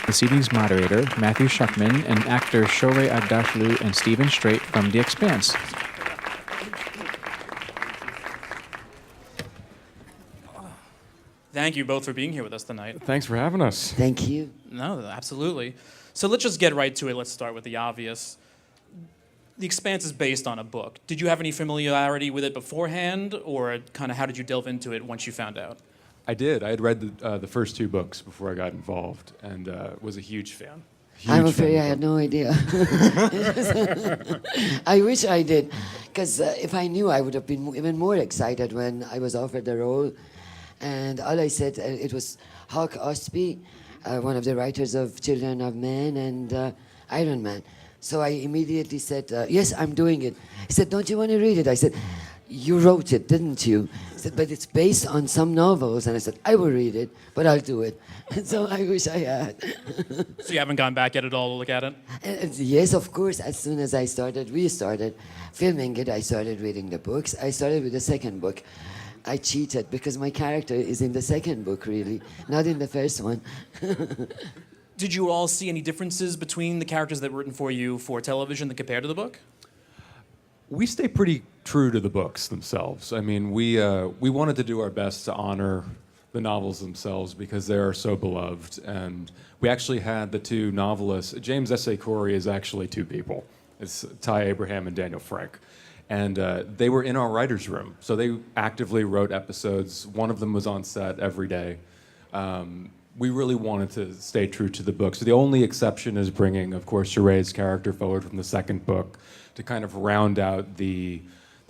The CD's moderator, Matthew Shuckman, and actor Shohreh Aghdashloo and Stephen Strait from The Expanse. Thank you both for being here with us tonight. Thanks for having us. Thank you. No, absolutely. So let's just get right to it. Let's start with the obvious. The Expanse is based on a book. Did you have any familiarity with it beforehand, or kind of how did you delve into it once you found out? I did. I had read the first two books before I got involved, and was a huge fan. I'm afraid I had no idea. I wish I did, because if I knew, I would have been even more excited when I was offered the role. And all I said, it was Hawk Ostby, one of the writers of Children of Men and Iron Man. So I immediately said, yes, I'm doing it. He said, don't you want to read it? I said, you wrote it, didn't you? He said, but it's based on some novels. And I said, I will read it, but I'll do it. And so I wish I had. So you haven't gone back yet at all to look at it? Yes, of course. As soon as we started filming it, I started reading the books. I started with the second book. I cheated because my character is in the second book, really, not in the first one. Did you all see any differences between the characters that were written for you for television that compared to the book? We stay pretty true to the books themselves. I mean, we wanted to do our best to honor the novels themselves because they are so beloved. And we actually had the two novelists. James S.A. Corey is actually two people. It's Ty Abraham and Daniel Frank. And they were in our writer's room. So they actively wrote episodes. One of them was on set every day. We really wanted to stay true to the book. So the only exception is bringing, of course, Shohreh's character forward from the second book to kind of round out the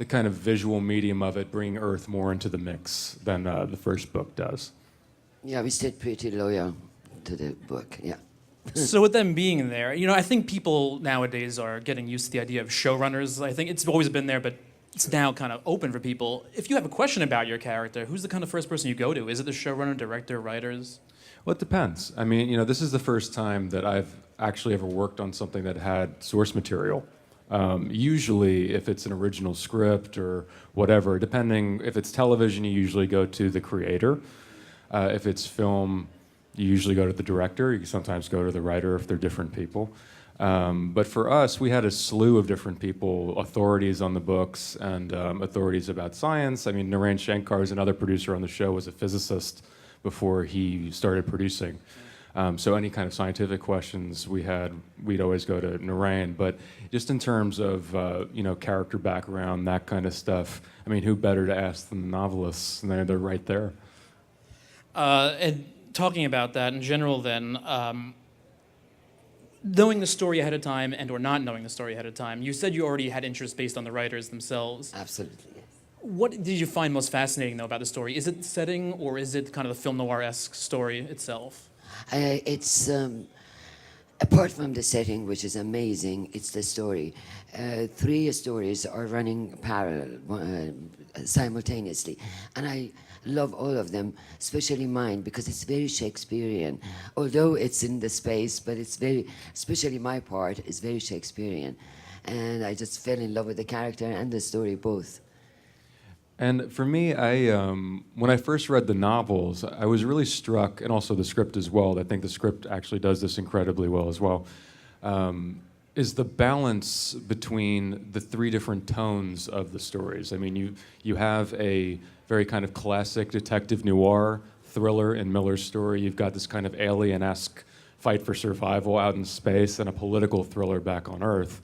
kind of visual medium of it, bringing Earth more into the mix than the first book does. Yeah, we stayed pretty loyal to the book, yeah. So with them being there, I think people nowadays are getting used to the idea of showrunners. I think it's always been there, but it's now kind of open for people. If you have a question about your character, who's the kind of first person you go to? Is it the showrunner, director, writers? Well, it depends. I mean, this is the first time that I've actually ever worked on something that had source material. Usually, if it's an original script or whatever, depending, if it's television, you usually go to the creator. If it's film, you usually go to the director. You can sometimes go to the writer if they're different people. But for us, we had a slew of different people, authorities on the books and authorities about science. I mean, Narain Shankar is another producer on the show, was a physicist before he started producing. So any kind of scientific questions we'd always go to Narain. But just in terms of character background, that kind of stuff, I mean, who better to ask than the novelists? And they're right there. And talking about that in general then, knowing the story ahead of time and or not knowing the story ahead of time, you said you already had interest based on the writers themselves. Absolutely, yes. What did you find most fascinating, though, about the story? Is it the setting, or is it kind of the film noir-esque story itself? It's, apart from the setting, which is amazing, it's the story. Three stories are running parallel, simultaneously. And I love all of them, especially mine, because it's very Shakespearean. Although it's in the space, but it's very, especially my part, is very Shakespearean. And I just fell in love with the character and the story both. And for me, when I first read the novels, I was really struck, and also the script as well, I think the script actually does this incredibly well as well, is the balance between the three different tones of the stories. I mean, you have a very kind of classic detective noir thriller in Miller's story. You've got this kind of alien-esque fight for survival out in space and a political thriller back on Earth.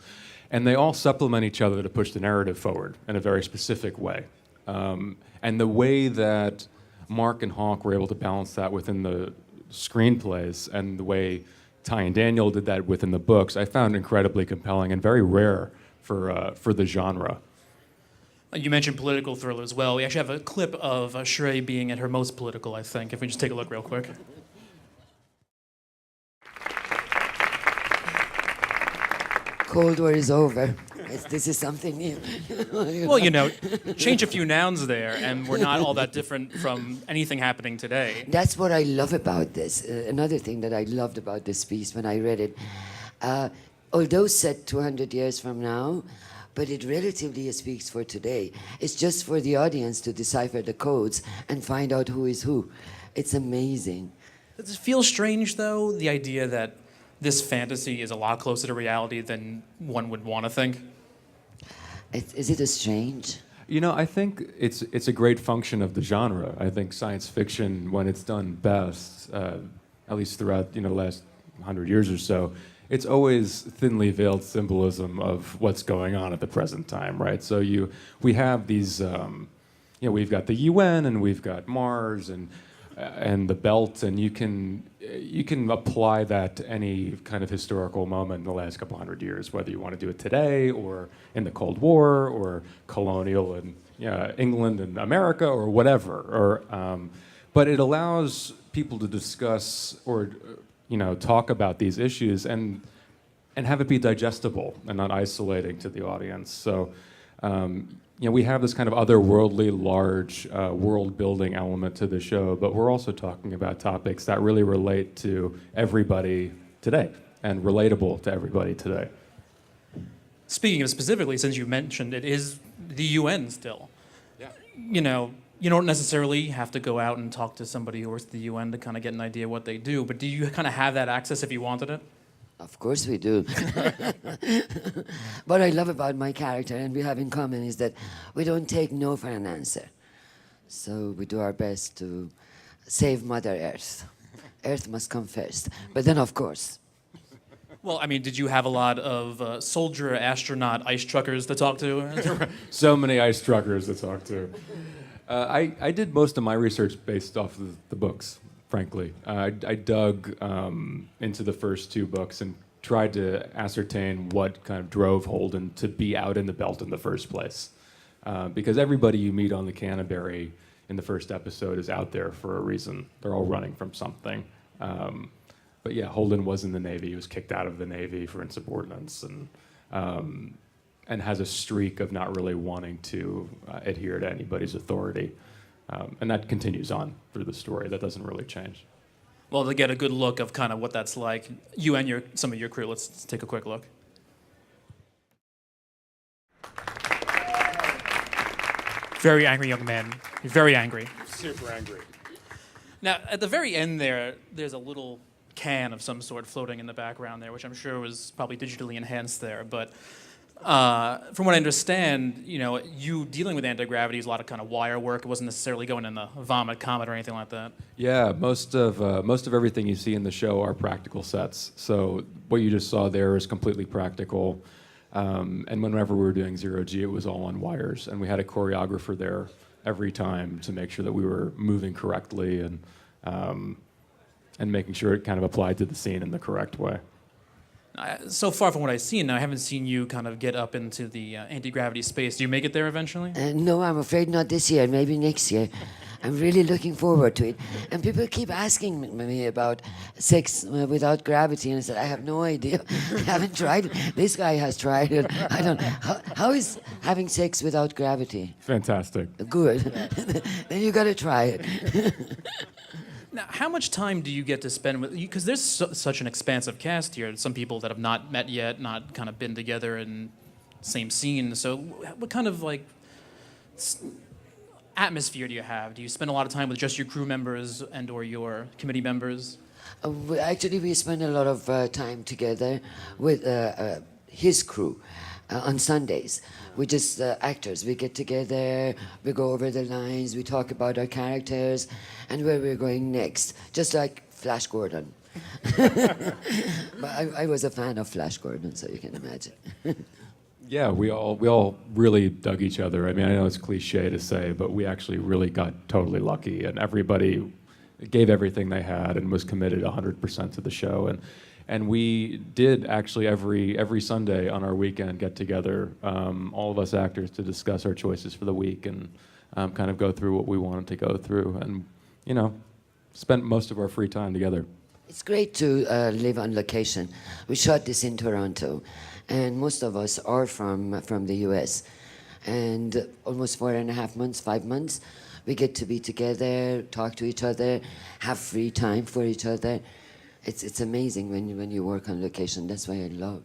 And they all supplement each other to push the narrative forward in a very specific way. And the way that Mark and Hawk were able to balance that within the screenplays and the way Ty and Daniel did that within the books, I found incredibly compelling and very rare for the genre. You mentioned political thriller as well. We actually have a clip of Shohreh being at her most political, I think, if we just take a look real quick. Cold War is over. This is something new. Well, change a few nouns there, and we're not all that different from anything happening today. That's what I love about this. Another thing that I loved about this piece when I read it, although set 200 years from now, but it relatively speaks for today. It's just for the audience to decipher the codes and find out who is who. It's amazing. Does it feel strange, though, the idea that this fantasy is a lot closer to reality than one would want to think? Is it a strange? You know, I think it's a great function of the genre. I think science fiction, when it's done best, at least throughout the last 100 years or so, it's always thinly veiled symbolism of what's going on at the present time, right? So we have these, we've got the UN and we've got Mars and the belt, and you can apply that to any kind of historical moment in the last couple hundred years, whether you want to do it today or in the Cold War or colonial in England and America or whatever. But it allows people to discuss or talk about these issues and have it be digestible and not isolating to the audience. So. We have this kind of otherworldly, large world-building element to the show, but we're also talking about topics that really relate to everybody today and relatable to everybody today. Speaking of specifically, since you mentioned it is the UN still. Yeah. You don't necessarily have to go out and talk to somebody who works at the UN to kind of get an idea what they do, but do you kind of have that access if you wanted it? Of course we do. What I love about my character, and we have in common, is that we don't take no for an answer. So we do our best to save Mother Earth. Earth must come first. But then, of course. Well, I mean, did you have a lot of soldier, astronaut, ice truckers to talk to? So many ice truckers to talk to. I did most of my research based off of the books. Frankly, I dug into the first two books and tried to ascertain what kind of drove Holden to be out in the belt in the first place. Because everybody you meet on the Canterbury in the first episode is out there for a reason. They're all running from something. But yeah, Holden was in the Navy. He was kicked out of the Navy for insubordinance and has a streak of not really wanting to adhere to anybody's authority. And that continues on through the story. That doesn't really change. Well, to get a good look of kind of what that's like, you and some of your crew, let's take a quick look. Very angry young man. You're very angry. Super angry. Now, at the very end there's a little can of some sort floating in the background there, which I'm sure was probably digitally enhanced there. But from what I understand, you dealing with anti-gravity is a lot of kind of wire work. It wasn't necessarily going in the vomit comet or anything like that. Yeah, most of everything you see in the show are practical sets. So what you just saw there is completely practical. And whenever we were doing Zero G, it was all on wires, and we had a choreographer there every time to make sure that we were moving correctly and making sure it kind of applied to the scene in the correct way. So far from what I've seen, I haven't seen you kind of get up into the anti-gravity space. Do you make it there eventually? No, I'm afraid not this year, maybe next year. I'm really looking forward to it. And people keep asking me about sex without gravity, and I said, I have no idea. I haven't tried it. This guy has tried it. I don't know. How is having sex without gravity? Fantastic. Good. Then you got to try it. Now, how much time do you get to spend with? Because there's such an expansive cast here. Some people that have not met yet, not kind of been together in same scene. So, what kind of atmosphere do you have? Do you spend a lot of time with just your crew members and/or your committee members? Actually, we spend a lot of time together with his crew on Sundays. We just actors. We get together, we go over the lines, we talk about our characters and where we're going next, just like Flash Gordon. But I was a fan of Flash Gordon, so you can imagine. Yeah, we all really dug each other. I mean, I know it's cliche to say, but we actually really got totally lucky, and everybody gave everything they had and was committed 100% to the show. And we did actually every Sunday on our weekend get together, all of us actors, to discuss our choices for the week and kind of go through what we wanted to go through, and spent most of our free time together. It's great to live on location. We shot this in Toronto, and most of us are from the US. And almost 4.5 months, 5 months, we get to be together, talk to each other, have free time for each other. It's amazing when you work on location. That's why I love.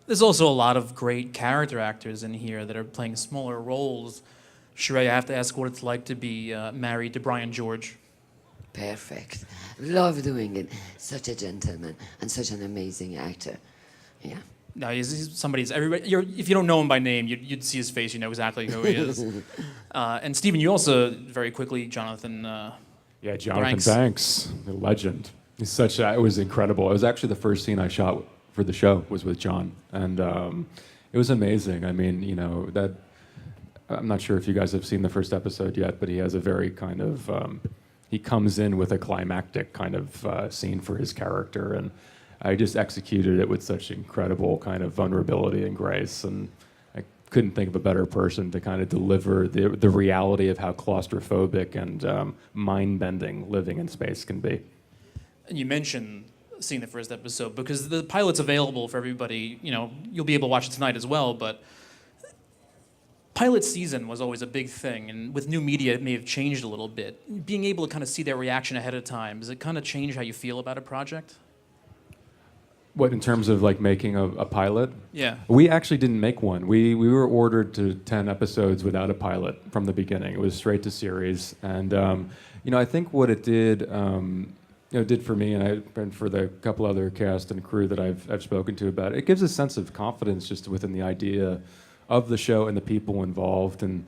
There's also a lot of great character actors in here that are playing smaller roles. Shohreh, I have to ask what it's like to be married to Brian George. perfect. Love doing it. Such a gentleman and such an amazing actor. Yeah. No, he's somebody's everybody. If you don't know him by name, you'd see his face. You know exactly who he is. And Stephen, you also very quickly, Jonathan. Yeah, Jonathan Banks, the legend. He's such. It was incredible. It was actually the first scene I shot for the show was with John, and it was amazing. I mean, you know that. I'm not sure if you guys have seen the first episode yet, but he has a very kind of. He comes in with a climactic kind of scene for his character, and I just executed it with such incredible kind of vulnerability and grace, and I couldn't think of a better person to kind of deliver the reality of how claustrophobic and mind-bending living in space can be. And you mentioned seeing the first episode because the pilot's available for everybody. You know, you'll be able to watch it tonight as well, but pilot season was always a big thing, and with new media, it may have changed a little bit. Being able to kind of see their reaction ahead of time, does it kind of change how you feel about a project? What, in terms of like making a pilot? Yeah. We actually didn't make one. We were ordered to 10 episodes without a pilot from the beginning. It was straight to series, and you know, I think what it did, you know, did for me and for the couple other cast and crew that I've spoken to about it, it gives a sense of confidence just within the idea of the show and the people involved. And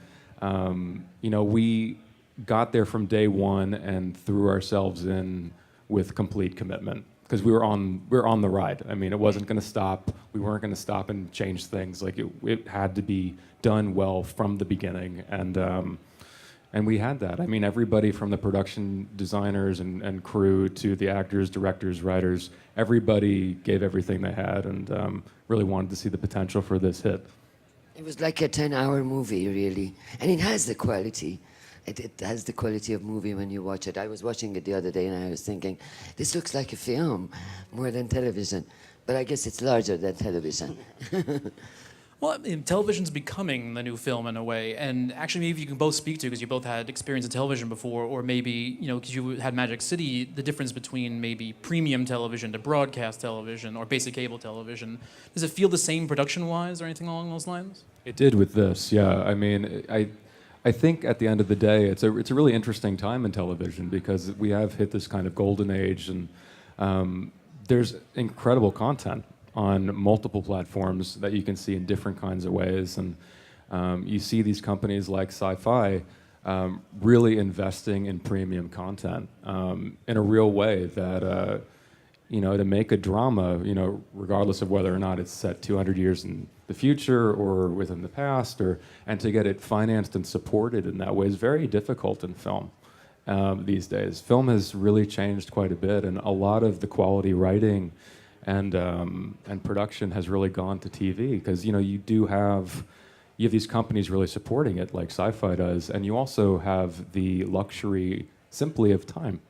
you know, we got there from day one and threw ourselves in with complete commitment because we were on the ride. I mean, it wasn't going to stop. We weren't going to stop and change things. Like it had to be done well from the beginning, and we had that. I mean, everybody from the production designers and crew to the actors, directors, writers, everybody gave everything they had and really wanted to see the potential for this hit. It was like a 10-hour movie, really. And it has the quality. It has the quality of movie when you watch it. I was watching it the other day and I was thinking, this looks like a film more than television. But I guess it's larger than television. Well, I mean, television's becoming the new film in a way, and actually maybe you can both speak to, because you both had experience in television before, or maybe, you know, because you had Magic City, the difference between maybe premium television to broadcast television or basic cable television. Does it feel the same production-wise or anything along those lines? It did with this, yeah. I mean, I think at the end of the day, it's a really interesting time in television because we have hit this kind of golden age, and there's incredible content on multiple platforms that you can see in different kinds of ways. And you see these companies like Sci-Fi really investing in premium content in a real way that, you know, to make a drama, you know, regardless of whether or not it's set 200 years in the future or within the past, and to get it financed and supported in that way is very difficult in film these days. Film has really changed quite a bit, and a lot of the quality writing and production has really gone to TV because, you know, you have these companies really supporting it like Sci-Fi does, and you also have the luxury simply of time.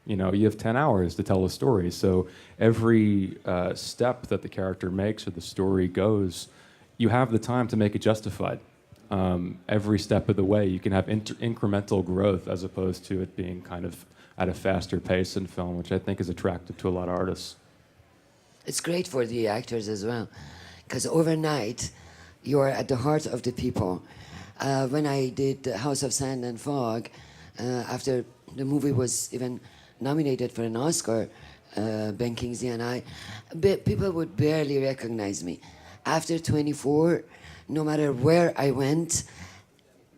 You know, you have 10 hours to tell a story, so every step that the character makes or the story goes, you have the time to make it justified. Every step of the way, you can have incremental growth as opposed to it being kind of at a faster pace in film, which I think is attractive to a lot of artists. It's great for the actors as well, because overnight, you're at the heart of the people. When I did House of Sand and Fog, after the movie was even nominated for an Oscar, Ben Kingsley and I, people would barely recognize me. After 24, no matter where I went,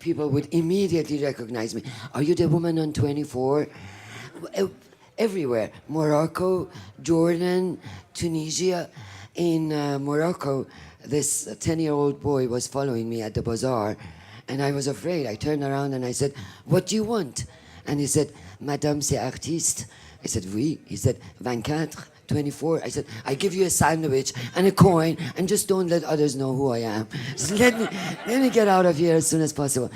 people would immediately recognize me. Are you the woman on 24? Everywhere. Morocco, Jordan, Tunisia. In Morocco, this 10-year-old boy was following me at the bazaar, and I was afraid. I turned around and I said, "What do you want?" And he said, "Madame, c'est artiste." I said, "Oui." He said, 24, 24. I said, "I give you a sandwich and a coin, and just don't let others know who I am. Just let me get out of here as soon as possible."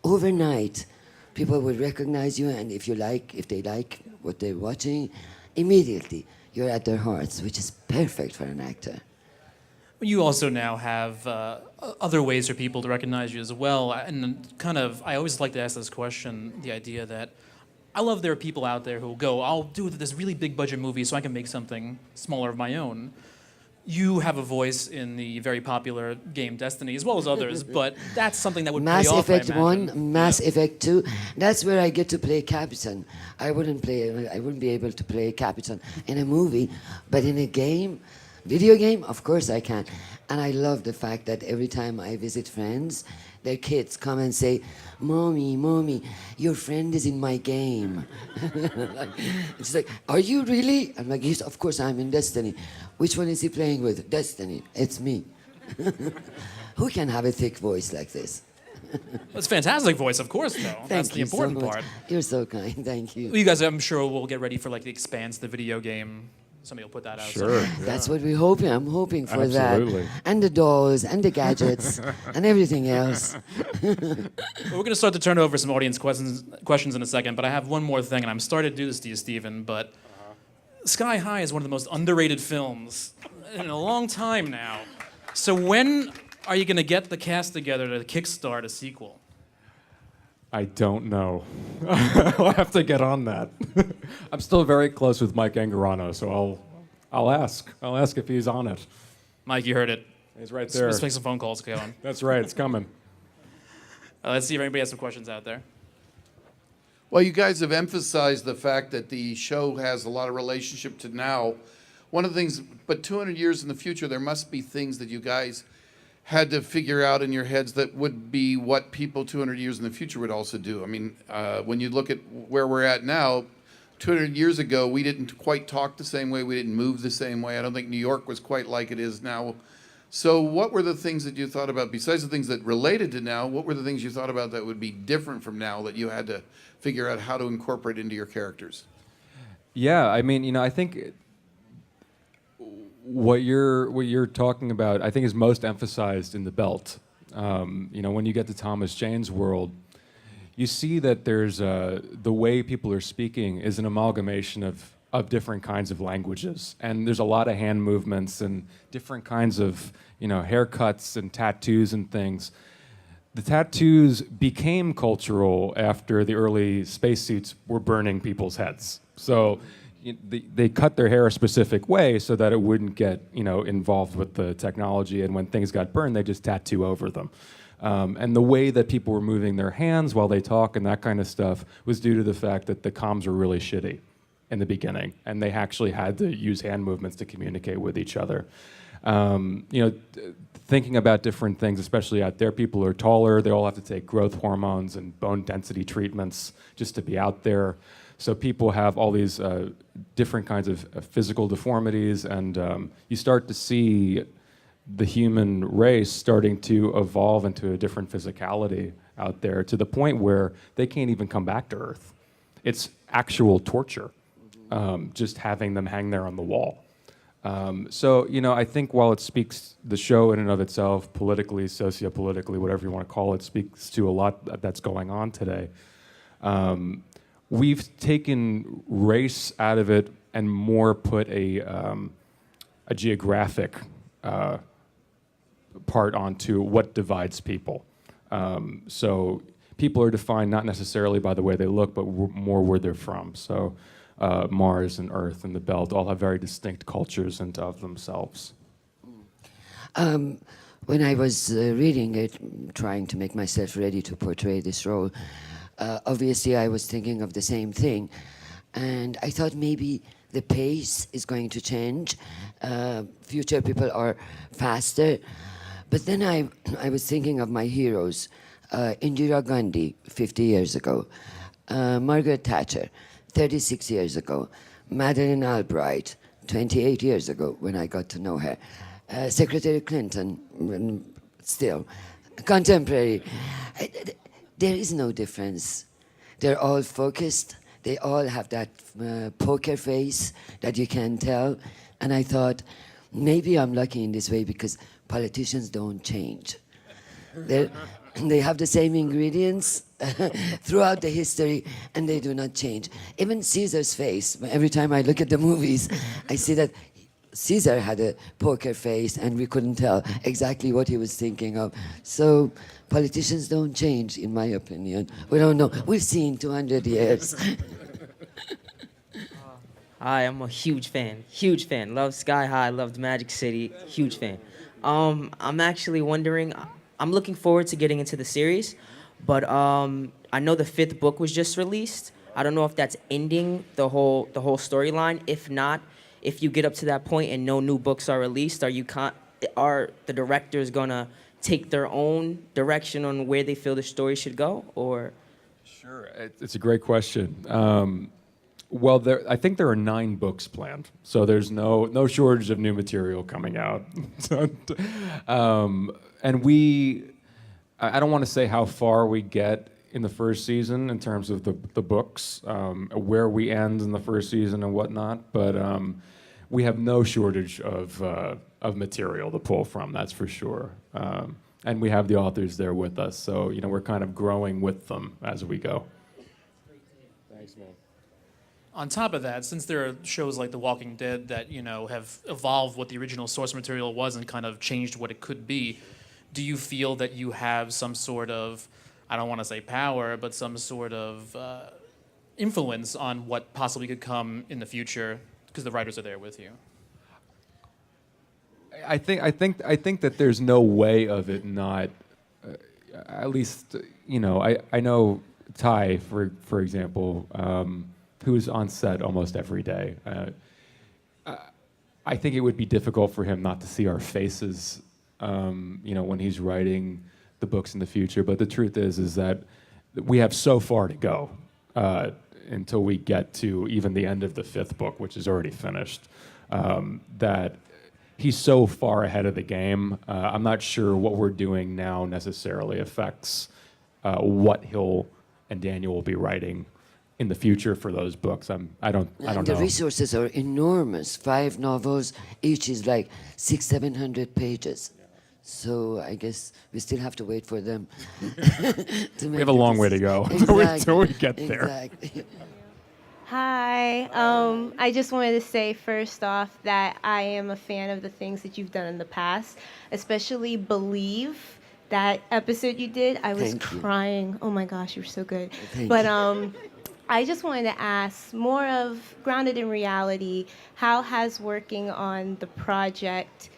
Overnight, people would recognize you, and if they like what they're watching, immediately you're at their hearts, which is perfect for an actor. You also now have other ways for people to recognize you as well. And kind of, I always like to ask this question, the idea that I love there are people out there who go, I'll do this really big budget movie so I can make something smaller of my own. you have a voice in the very popular game Destiny, as well as others, but that's something that would Mass pay off, I Effect imagine. 1, Mass Effect 2. That's where I get to play Captain. I wouldn't be able to play Captain in a movie, but in a game, video game, of course I can. And I love the fact that every time I visit friends, their kids come and say, Mommy, Mommy, your friend is in my game. It's like, are you really? I'm like, yes, of course I'm in Destiny. Which one is he playing with? Destiny. It's me. Who can have a thick voice like this? That's a fantastic voice, of course, though. That's Thank the you important so much. part. You're so kind. Thank you. Well, you guys, I'm sure, will get ready for like the Expanse, the video game. Somebody will put that out. Sure. That's what we're hoping. I'm hoping for Absolutely. that. And the dolls and the gadgets and everything else. We're going to start to turn over some audience questions in a second, but I have one more thing, and I'm starting to do this to you, Stephen, but Sky High is one of the most underrated films in a long time now. So when are you going to get the cast together to kickstart a sequel? I don't know. I'll have to get on that. I'm still very close with Mike Angarano, so I'll ask. I'll ask if he's on it. Mike, you heard it. He's right there. Let's make some phone calls going. That's right. It's coming. Let's see if anybody has some questions out there. Well, you guys have emphasized the fact that the show has a lot of relationship to now. One of the things, but 200 years in the future, there must be things that you guys had to figure out in your heads that would be what people 200 years in the future would also do. I mean, when you look at where we're at now, 200 years ago, we didn't quite talk the same way. We didn't move the same way. I don't think New York was quite like it is now. So what were the things that you thought about, besides the things that related to now, what were the things you thought about that would be different from now that you had to figure out how to incorporate into your characters? Yeah, I mean, I think what you're talking about, I think, is most emphasized in The Belt. When you get to Thomas Jane's world, you see that there's the way people are speaking is an amalgamation of different kinds of languages, and there's a lot of hand movements and different kinds of haircuts and tattoos and things. The tattoos became cultural after the early spacesuits were burning people's heads. So they cut their hair a specific way so that it wouldn't get involved with the technology, and when things got burned, they just tattoo over them. And the way that people were moving their hands while they talk and that kind of stuff was due to the fact that the comms were really shitty in the beginning, and they actually had to use hand movements to communicate with each other. Thinking about different things, especially out there, people are taller, they all have to take growth hormones and bone density treatments just to be out there. So people have all these different kinds of physical deformities, and you start to see the human race starting to evolve into a different physicality out there, to the point where they can't even come back to Earth. It's actual torture, just having them hang there on the wall. So I think while it speaks, the show in and of itself, politically, sociopolitically, whatever you want to call it, speaks to a lot that's going on today. We've taken race out of it and more put a geographic part onto what divides people. So people are defined not necessarily by the way they look, but more where they're from. So Mars and Earth and the Belt all have very distinct cultures and of themselves. When I was reading it, trying to make myself ready to portray this role, obviously I was thinking of the same thing. And I thought maybe the pace is going to change. Future people are faster. But then I was thinking of my heroes. Indira Gandhi, 50 years ago. Margaret Thatcher, 36 years ago. Madeleine Albright, 28 years ago when I got to know her. Secretary Clinton, still. Contemporary. There is no difference. They're all focused. They all have that poker face that you can tell. And I thought, maybe I'm lucky in this way because politicians don't change. They have the same ingredients throughout the history, and they do not change. Even Caesar's face, every time I look at the movies, I see that Caesar had a poker face, and we couldn't tell exactly what he was thinking of. So politicians don't change, in my opinion. We don't know. We'll see in 200 years. Hi, I'm a huge fan. Huge fan. Love Sky High, loved Magic City. Huge fan. I'm actually wondering, I'm looking forward to getting into the series, but I know the fifth book was just released. I don't know if that's ending the whole storyline. If not, if you get up to that point and no new books are released, are the directors gonna take their own direction on where they feel the story should go, or? Sure, it's a great question. Well, I think there are 9 books planned, so there's no shortage of new material coming out. And I don't want to say how far we get in the first season in terms of the books, where we end in the first season and whatnot, but we have no shortage of material to pull from, that's for sure. And we have the authors there with us, so we're kind of growing with them as we go. Thanks, man. On top of that, since there are shows like The Walking Dead that, have evolved what the original source material was and kind of changed what it could be, do you feel that you have some sort of, I don't want to say power, but some sort of influence on what possibly could come in the future because the writers are there with you? I think that there's no way of it not, at least, I know Ty, for example, who's on set almost every day. I think it would be difficult for him not to see our faces, when he's writing the books in the future. But the truth is that we have so far to go until we get to even the end of the 5th book, which is already finished, that he's so far ahead of the game. I'm not sure what we're doing now necessarily affects what Hill and Daniel will be writing in the future for those books. I don't know. The resources are enormous. 5 novels, each is like 600-700 pages. So I guess we still have to wait for them. We have a long way to go until we get there. Exactly. Hi. I just wanted to say first off that I am a fan of the things that you've done in the past, especially Believe. That episode you did, I was crying. Oh my gosh, you were so good. But I just wanted to ask, more of grounded in reality, how has working on the project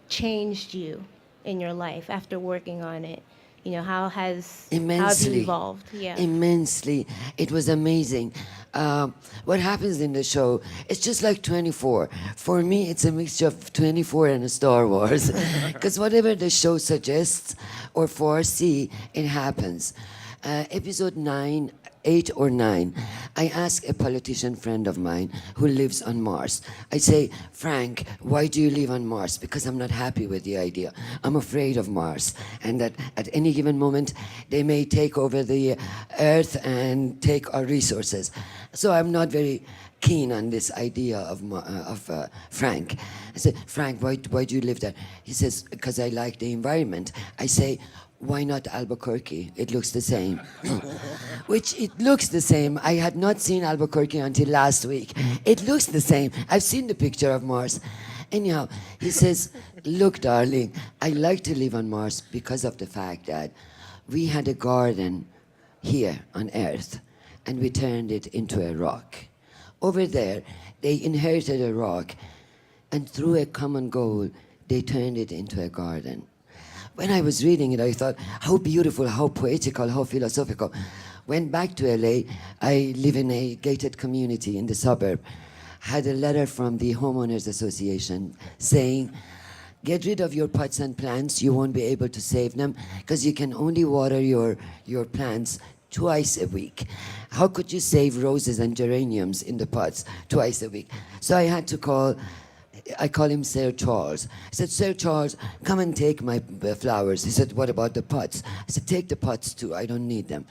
changed you in your life after working on it? How have you evolved? Yeah. Immensely. It was amazing. What happens in the show, it's just like 24. For me, it's a mixture of 24 and a Star Wars. Because whatever the show suggests or foresee, it happens. Episode 9, 8 or 9, I ask a politician friend of mine who lives on Mars. I say, Frank, why do you live on Mars? Because I'm not happy with the idea. I'm afraid of Mars. And that at any given moment, they may take over the Earth and take our resources. So I'm not very keen on this idea of Frank. I said, Frank, why do you live there? He says, because I like the environment. I say, why not Albuquerque? It looks the same. Which it looks the same. I had not seen Albuquerque until last week. It looks the same. I've seen the picture of Mars. Anyhow, he says, look, darling, I like to live on Mars because of the fact that we had a garden here on Earth and we turned it into a rock. Over there, they inherited a rock and through a common goal, they turned it into a garden. When I was reading it, I thought, how beautiful, how poetical, how philosophical. Went back to LA. I live in a gated community in the suburb. Had a letter from the Homeowners Association saying, get rid of your pots and plants. You won't be able to save them because you can only water your plants twice a week. How could you save roses and geraniums in the pots twice a week? So I had to call him Sir Charles. I said, Sir Charles, come and take my flowers. He said, what about the pots? I said, take the pots too, I don't need them.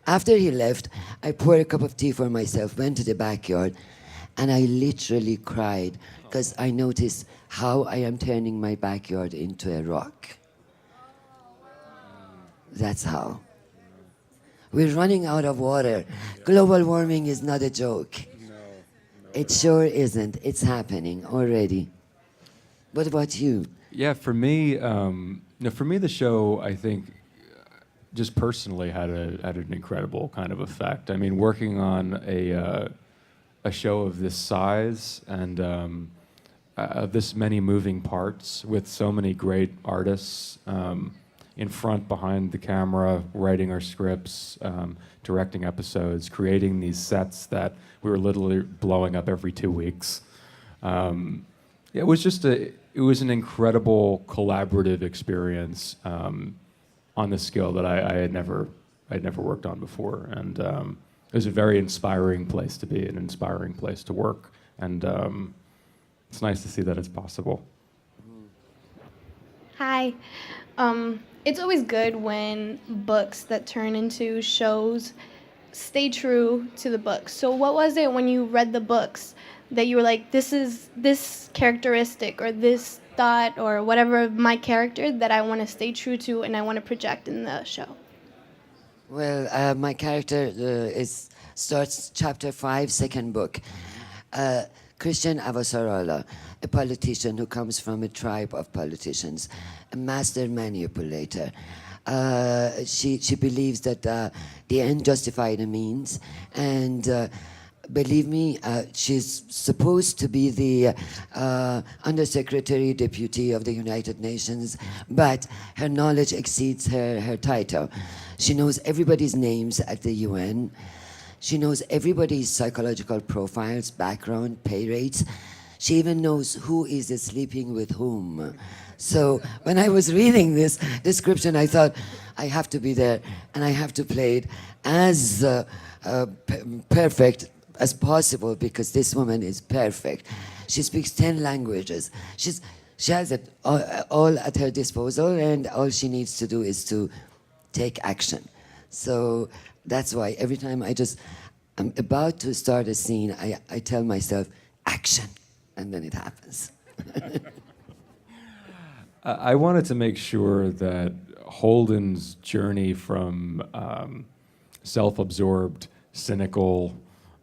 After he left, I poured a cup of tea for myself, went to the backyard, and I literally cried because I noticed how I am turning my backyard into a rock. That's how. We're running out of water. Global warming is not a joke. It sure isn't. It's happening already. What about you? Yeah, for me, the show, I think, just personally had an incredible kind of effect. I mean, working on a a show of this size and of this many moving parts with so many great artists in front, behind the camera, writing our scripts, directing episodes, creating these sets that we were literally blowing up every 2 weeks. It was just it was an incredible collaborative experience on the scale that I'd never worked on before, and it was a very inspiring place to be, an inspiring place to work, and it's nice to see that it's possible. Hi. It's always good when books that turn into shows stay true to the books. So what was it when you read the books that you were like, this is this characteristic or this thought or whatever of my character that I want to stay true to and I want to project in the show? Well, my character starts chapter 5, second book. Christian Avasarala, a politician who comes from a tribe of politicians, a master manipulator. She believes that the end justifies the means, and believe me, she's supposed to be the Undersecretary Deputy of the United Nations, but her knowledge exceeds her title. She knows everybody's names at the UN. She knows everybody's psychological profiles, background, pay rates. She even knows who is sleeping with whom. So when I was reading this description, I thought, I have to be there, and I have to play it as perfect as possible, because this woman is perfect. She speaks 10 languages. She has it all at her disposal, and all she needs to do is to take action. So that's why every time I'm about to start a scene, I tell myself, action, and then it happens. I wanted to make sure that Holden's journey from self-absorbed, cynical,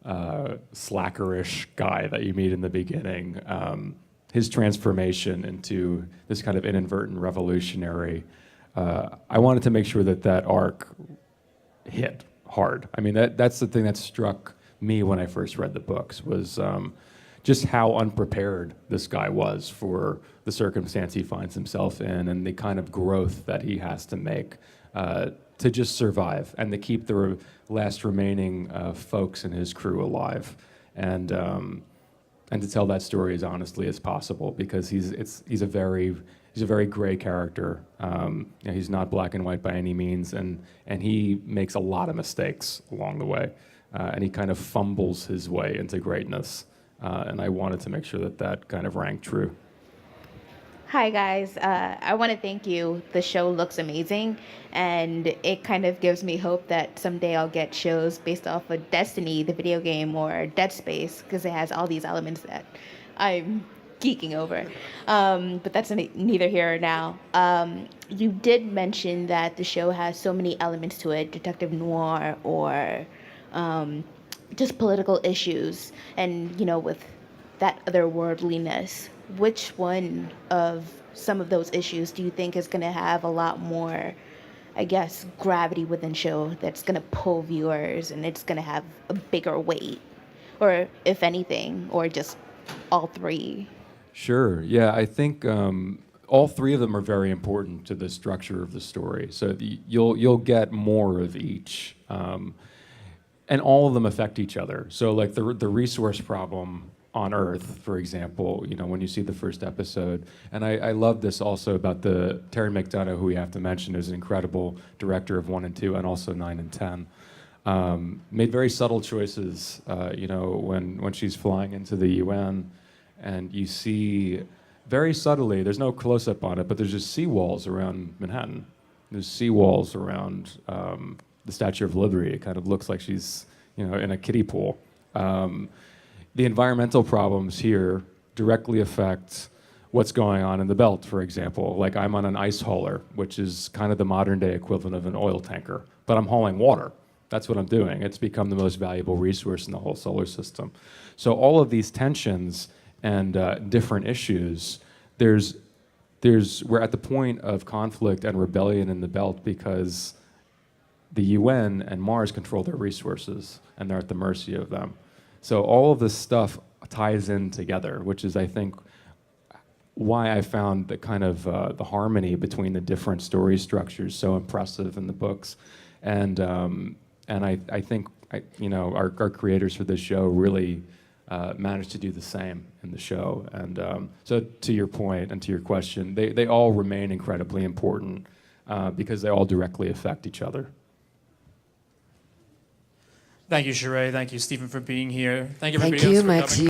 slackerish guy that you meet in the beginning, his transformation into this kind of inadvertent revolutionary, I wanted to make sure that arc hit hard. I mean, that's the thing that struck me when I first read the books, was just how unprepared this guy was for the circumstance he finds himself in, and the kind of growth that he has to make to just survive and to keep the last remaining folks in his crew alive, and to tell that story as honestly as possible, because he's a very gray character. He's not black and white by any means, and he makes a lot of mistakes along the way, and he kind of fumbles his way into greatness. And I wanted to make sure that kind of rang true. Hi guys, I want to thank you. The show looks amazing, and it kind of gives me hope that someday I'll get shows based off of Destiny, the video game, or Dead Space, because it has all these elements that I'm geeking over. But that's neither here or now. You did mention that the show has so many elements to it, detective noir or just political issues, and with that otherworldliness. Which one of some of those issues do you think is going to have a lot more, I guess, gravity within show that's going to pull viewers and it's going to have a bigger weight? Or if anything, or just all three? Sure. Yeah, I think all three of them are very important to the structure of the story. So you'll get more of each, and all of them affect each other. So like the resource problem on Earth, for example, when you see the first episode, and I love this also about the Terry McDonough, who we have to mention is an incredible director of 1 and 2, and also 9 and 10. Made very subtle choices, when she's flying into the UN, and you see very subtly, there's no close-up on it, but there's just seawalls around Manhattan. There's seawalls around the Statue of Liberty. It kind of looks like she's, in a kiddie pool. The environmental problems here directly affect what's going on in the belt, for example. Like, I'm on an ice hauler, which is kind of the modern day equivalent of an oil tanker, but I'm hauling water. That's what I'm doing. It's become the most valuable resource in the whole solar system. So all of these tensions and different issues, we're at the point of conflict and rebellion in the belt because the UN and Mars control their resources, and they're at the mercy of them. So all of this stuff ties in together, which is, I think, why I found the kind of the harmony between the different story structures so impressive in the books, and I think our creators for this show really managed to do the same in the show. And so to your point and to your question, they all remain incredibly important because they all directly affect each other. Thank you, Shohreh. Thank you, Stephen, for being here. Thank you, Thank everybody you, else for coming. Matthew.